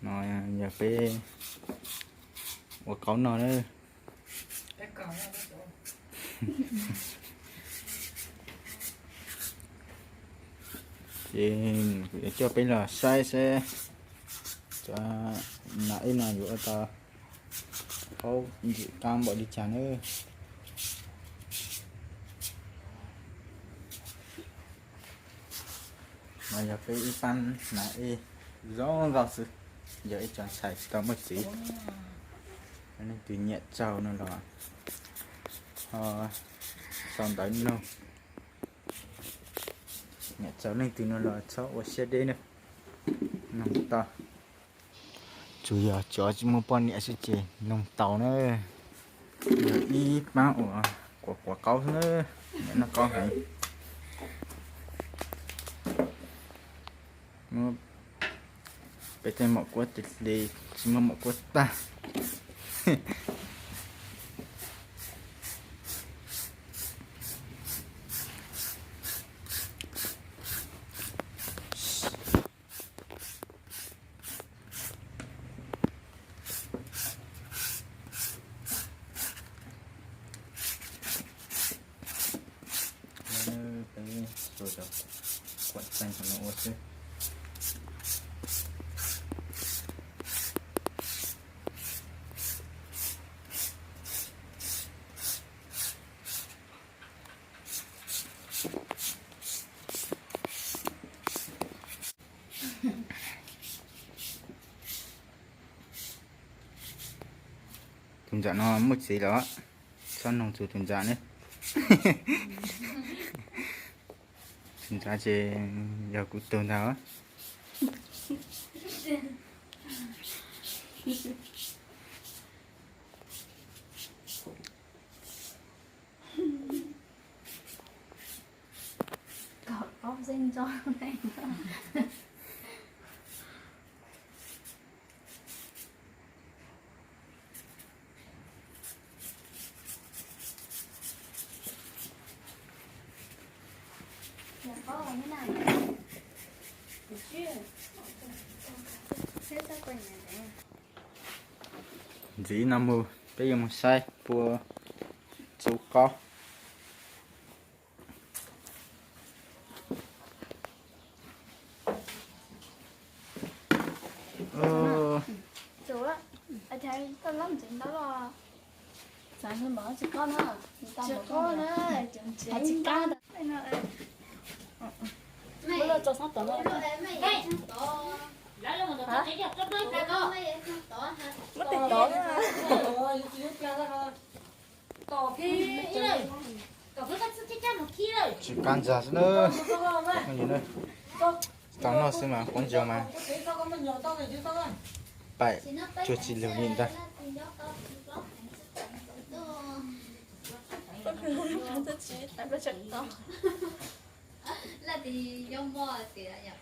Rồi giờ phải một cậu nào nữa. Thì cho bây giờ sai xe cho nãy là vừa ta có gì cam bỏ đi chả nữa. Mà giờ phải pan nãy gió vào sự giờ chọn xài tao mất gì nên từ nhẹ trâu nó là xong tới luôn nhẹ trâu nên từ nó là cháu ở xe đây nữa nông to chủ yếu cho chỉ một con nhẹ sẽ chỉ nông tàu nữa giờ y bao quả câu nữa nó con hay bây giờ một quất thì chỉ một quất ta rồi được quất xanh của nó ok. Thùng dạ nó mất gì đó son nồng chủ thùng dạ đấy thùng dạ chỉ giờ cũng tồn tháo á có sinh cho này có cái này được chưa? Thế sao quanh này dĩ năm mươi bây giờ một sai của chú có chú á, anh thấy tao lắm chuyện đó là sáng hơn bỏ chị con á, chị con á, chị con đó, anh ơi, bây giờ cho sao tao lại, hả? Mất tiền đó nữa. chỉ can giả nữa cái gì nữa tao nó xem mà con giờ mà bảy cho chị liều nhìn ta là thì dông bò thì là nhập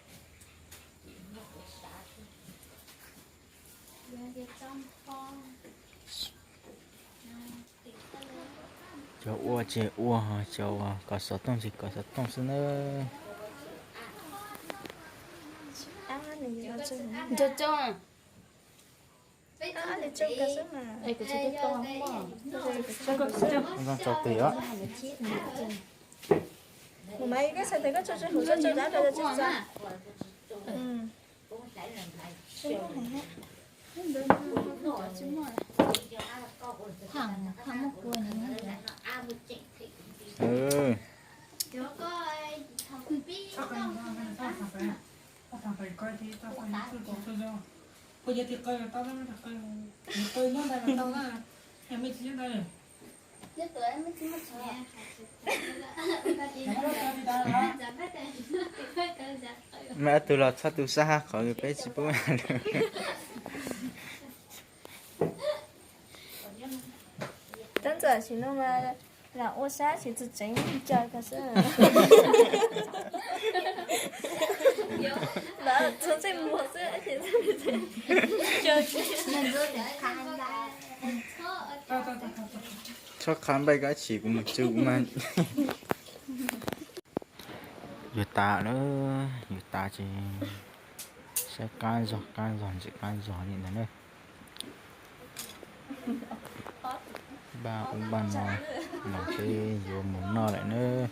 cho ua chè ua cho có số tông gì có số tông xin nữa cho à để cho cái số mà ấy cái số to không con cho tỷ á mấy cái sao thì có cho hủ cho giá cho giá hàng một cuốn nữa ừ bây giờ thì coi là tao đang coi nó đây là tao là em mới chỉ đây nhất tụi em mới chỉ mất mẹ từ lọt sao từ xa khỏi cái gì bố mẹ真的是那么让我啥其实真叫个是，那从这模式而且这cho khám bay cái chỉ của một chữ mà vừa tạ nữa vừa tạ chỉ sẽ can giò như thế này ba ông ba nồi mà cái vô muốn no lại nữa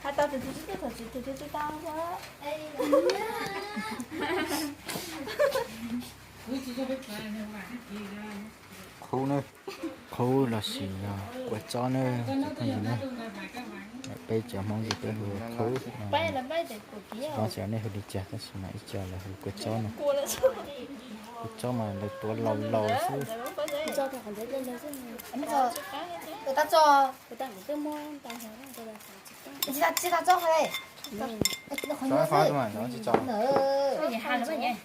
hai tao từ từ tao quá khô nữa khô là xì quẹt cho nữa cái gì nữa bây giờ mong gì cái hồ khô bay là bay để của kia nó sẽ này hơi đi chặt cái số này chờ là quẹt cho nữa của là sao quẹt cho mà lấy tua lâu chứ cho thì còn dễ lên đấy chứ em cho người ta cho người ta cái mua tao hỏi là chị ta cho hay cho khó thôi mà nó chỉ cho cái gì hay lắm vậy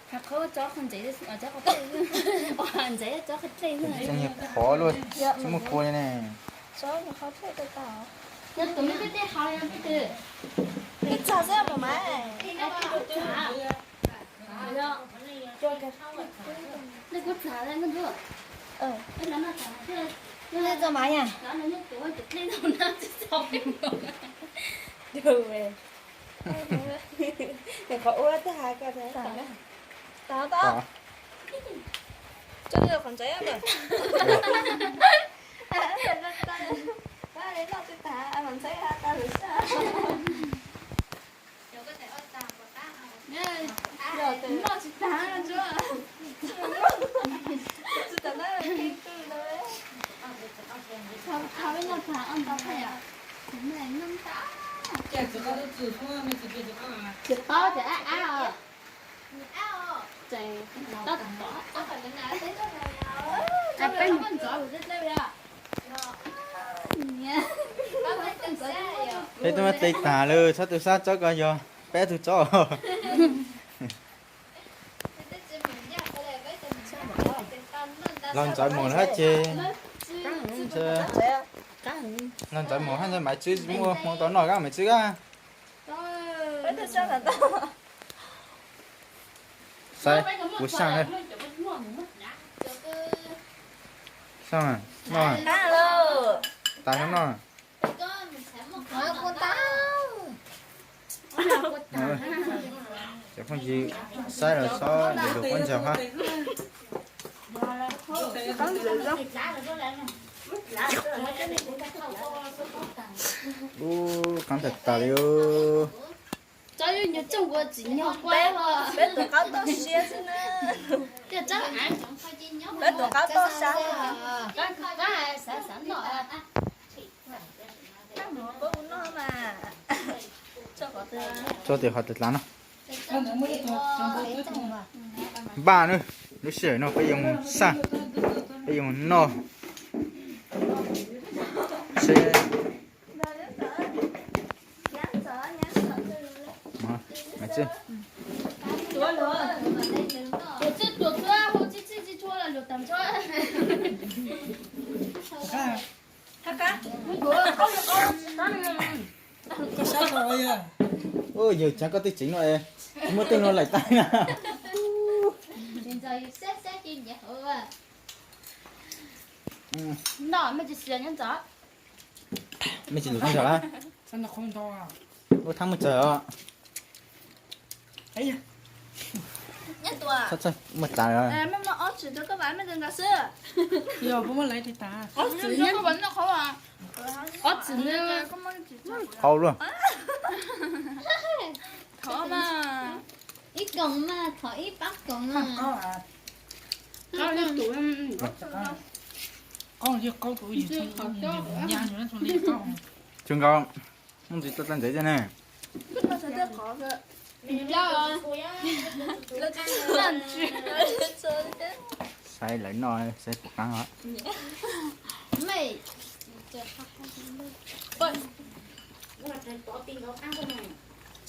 hạt khó cho không dễ ở cho có hoàn dễ cho cái gì nữa chân như khó luôn chứ một cô này cho nó khó chơi tới tao nhất tụi mình cái how em cái ít sao thế mà mày cho cái nó có trả lên nó được cái nó trả cái lên cho mày nha nó nhất tuổi chụp lên đâu nó xong được về để có uống tới hai cái thế tao cho nó còn cháy rồi đấy là tôi thả còn cháy ta được sao rồi tính nó chỉ thả ra chưa tôi thả nó khi tôi đấy thả với nhau thả ăn tao phải à cái này nâng tá Chả chỉ có được chỉ thôi mình chỉ biết được à. chỉ to thì á chạy đất tỏ à bên con gió của rất đây à thế tôi mới tịch tả luôn sao tôi sát cho coi vô bé tôi cho lần trái mùa hết chứ lần trái mùa hết rồi mày chứ mua món tỏi nổi các mày chứ á đấy tôi sao là tao sai buổi sáng đây sao à nó à alo tài lắm nó à nói cô tao chắc không gì sai rồi sao để được quan trọng ha cắn thật tà đi ơ cho yêu nhiều trong của chỉ nhau quay mà bé tụi cáo tao xia chứ nè thì chắc là bé tụi cáo tao sao cái sẵn rồi có nó mà cho có tiền cho tiền họ thật lắm Con nó mới được ba nữa nó sửa nó phải dùng sa phải dùng no sẽ mà chứ chúa lúa chúa chứ chúa chúa hồ chí chí chúa là lúa tầm chúa hả có sao rồi à. ôi giờ chẳng có tích chính rồi mới tin nó lại tay nè hiện giờ xét trên vậy hả à nó mới chỉ sửa nhân gió mình chỉ được con chó á Sao nó không to à. ôi thằng một chó Ấy da. nhất tụa sao một tài rồi mà ở chỉ cho các bạn mới đừng có xưa Giờ có mà lấy thì ta. ở chỉ nhân vấn nó khó à ở chỉ nhân khâu luôn khó mà ít còng mà thọ ít bắt còng à Có à. có những tuổi Con chưa có tuổi gì thôi. Nhà rồi nó thôi đi con. trường con không chỉ tất tan giấy cho nè nó sẽ rất khó cơ cho làm chuyện sai lấy nó sai cuộc căng hả mày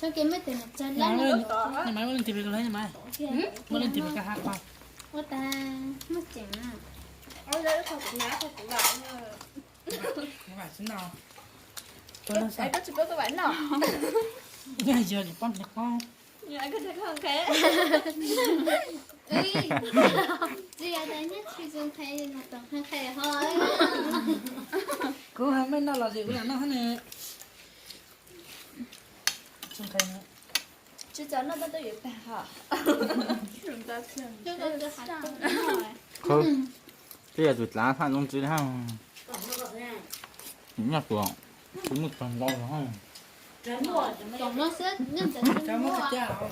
cho cái mấy tiền chân Nhà lên mới nhà máy mới lên tìm được lấy nhà máy. Mới lên tìm được cái hạt qua. ô ta mất chỉnh à ôi đấy không cũng ná không cũng lại Các bạn xin nào. Cho nó sao. có chụp các bạn nào Bây giờ thì con được con. anh có thấy không thế 只要等你去就可以那种很开好。 cứ hàng bên nào là gì cũng là nó hết nè xong cái nữa chứ cho nó tới việc hả chúng ta thường 这个是还不好哎。 không bây giờ tụi lá phan lông chứ ha những nhà tuồng chúng một tuần lâu rồi ha tổng nó sẽ nhân dân cho xin mất mua. cái chảo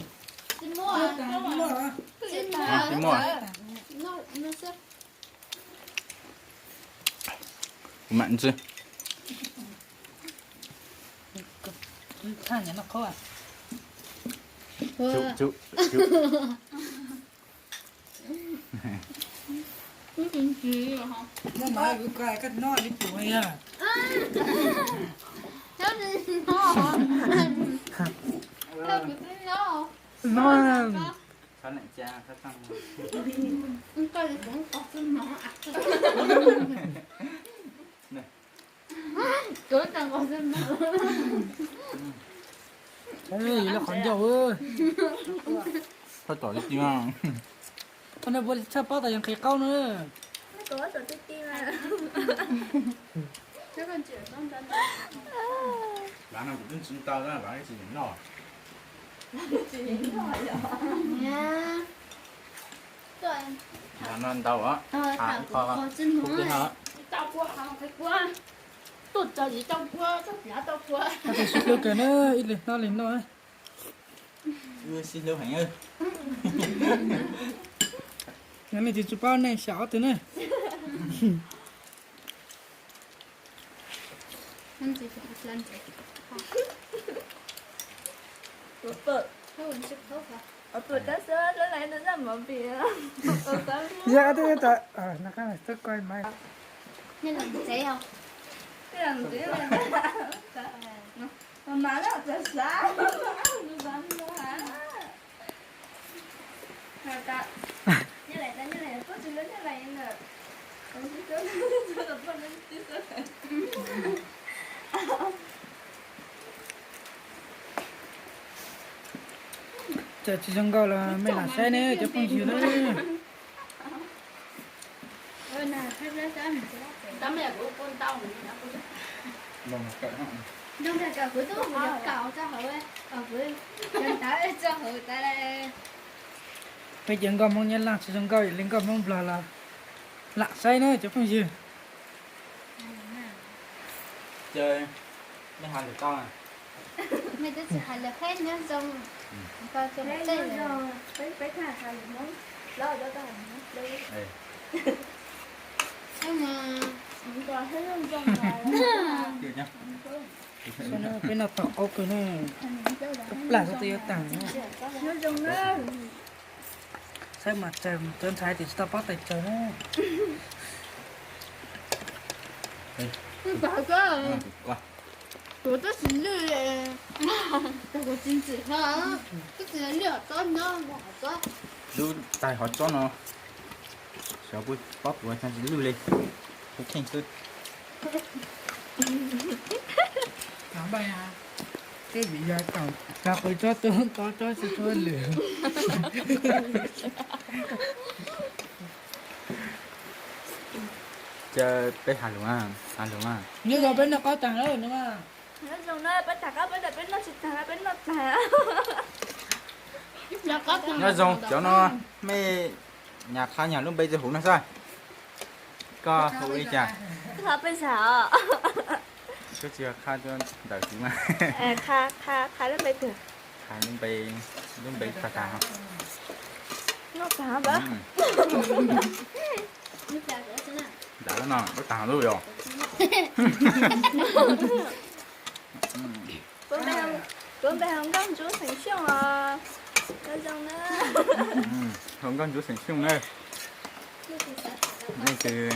Xin mua. mua hả Xin Xin mua. mua. Nó sẽ mặn chứ than nhà nó khó à chú cũng chính trị rồi hả? nó mà cứ coi cái nó đi tuổi à Cháu đi nó. Cháu cứ thấy nó. nó sao lại cha sao tăng Coi là cũng có xin nó à. Cứ đang có xin nó. ê là còn dầu ơi sao tỏi đi chưa con này vừa sắp bao tay cái câu nữa nó có rồi tí mà Cháu còn chuyện không đến. bạn nào cũng chúng tao đó bạn ấy chỉ những nọ Nha. Rồi. bạn ăn tao á Thảo cũng có xin cũng nó. cái hả Tao qua không phải qua. Tụt cho gì tao qua, tao giả tao qua. nó phải xịt cái nữa ít lên nó ấy đưa xin lưu hành ơi cái này thì chụp bao này xảo thế này Ăn gì phải làm gì. bự Thôi mình sẽ khóc hả? ở bự ta sữa nó lại nó ra mở bìa ở tao dạ thế ta nó cái này tôi coi máy Nên là mình sẽ không? cái làm gì mà nó thật xa nó dám nó hả người ta như này có chuyện lớn như này nè còn chứ có là phân lên tí sữa chờ chị trong câu là mấy là xe này chứ không chịu đấy Ôi nè, thấy ra cho mình sẽ bắt Tấm này của con tao mình đã có lòng cậy hả Đúng là cả cuối tôi phải cạo cho hậu ấy. Ở với nhân tái cho hậu ta đây. bây giờ còn mong nhân là chị trong câu lên còn mong là lạ xe nữa chứ không chịu chơi mấy hàng của tao à Mày tôi chỉ hay là hết nhá xong. Coi cho nó chơi rồi. phải thả thả muốn lo cho tao đi Ê, Nhưng mà không có hết luôn trong này kìa nhá cho nó bên nào tỏ ốc cái này là cái tiêu tảng nó dùng nó sao mà trời trơn thái thì tao bắt tay trời nó bảo cơ. qua Tôi rất là lười. Tôi có chính trị hả? Cái gì lựa con nó bỏ cho. lưu tài họ cho nó sợ bụi bóp rồi thằng chỉ lưu lên cũng khen cứ nó bay à cái bị ra tàu gặp với cho tôi cho sẽ cho lửa chơi bé hà luôn à như rồi bên nó có tảng đó nữa mà nó dùng nó bắt thả cái bên nó xịt thả bên nó thả Nó có con. nó dùng cho nó mấy nhà khai nhà luôn bây giờ hủ nó sao có hủ đi chả thả bên xả cái chưa khai cho đợi tí mà khá lên bên cửa khai luôn bây cả cả nó thả bả Nước trà rửa thế nào? đã nó nó tàng luôn rồi bữa bây hôm đó chú thành siêu à nó dùng nó không con chú thành xung đây đây từ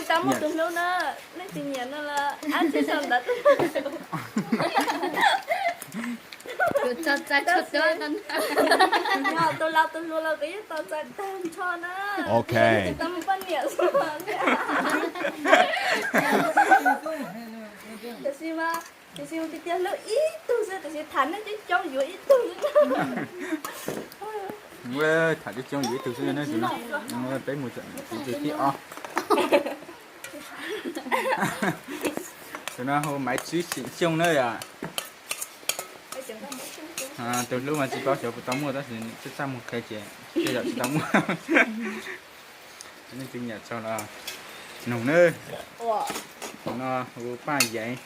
tao một tuần luôn đó lấy tiền nhện nó là ăn chỉ xong đã Cứ cho trái cho tôi nó. tôi lo là cái tao chạy tan cho nó ok tao một phân nhện rồi thì xem cái tiền lợi ít tu sẽ thì thắn nó chứ trong dưới ít tu Ê, thả đi trong dưới từ xưa nữa chứ nó tới một trận từ khi o tụi nó hôm máy chú xịn chung nơi à từ lúc mà chị có chỗ tao mua đó thì sẽ sang một cái chè bây giờ chị tao mua nên chừng nhật sau là nồng nơi nó hồ ba vậy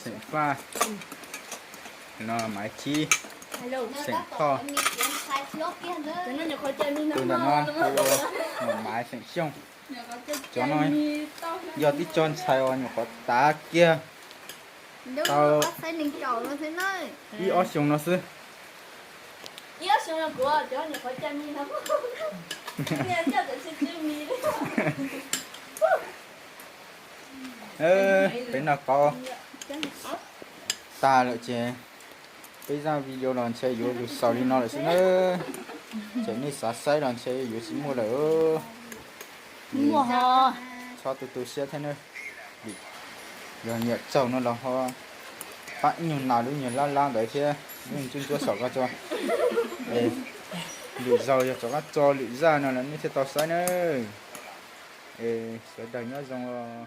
sẹn pha nó máy chi sẹn kho Cho nên nhiều khói chơi đi từ đó nó máy sẹn xong cho nó giờ đi chọn xài vào nhỏ tá kia tao thấy nên trầu nó thế này. đi ở xuống nó xứ Ý ở xuống là của cho nhiều khói chơi đi nó. Nghe cho tự xin chơi mi đi. bên nào có ta lại chè bây giờ video lần chơi yếu yếu sau đi nó lại xin nữa chơi này sát sai lần chơi yếu xin mua nữa Mua hò. cho tụi xe thế nữa giờ nhật trâu nó là ho bạn nhiều nào được nhiều lang đấy chứ nhưng chúng tôi sợ các cho lụi dầu cho các cho lụi ra nó là như thế tao sai nữa sẽ đẩy nhá dòng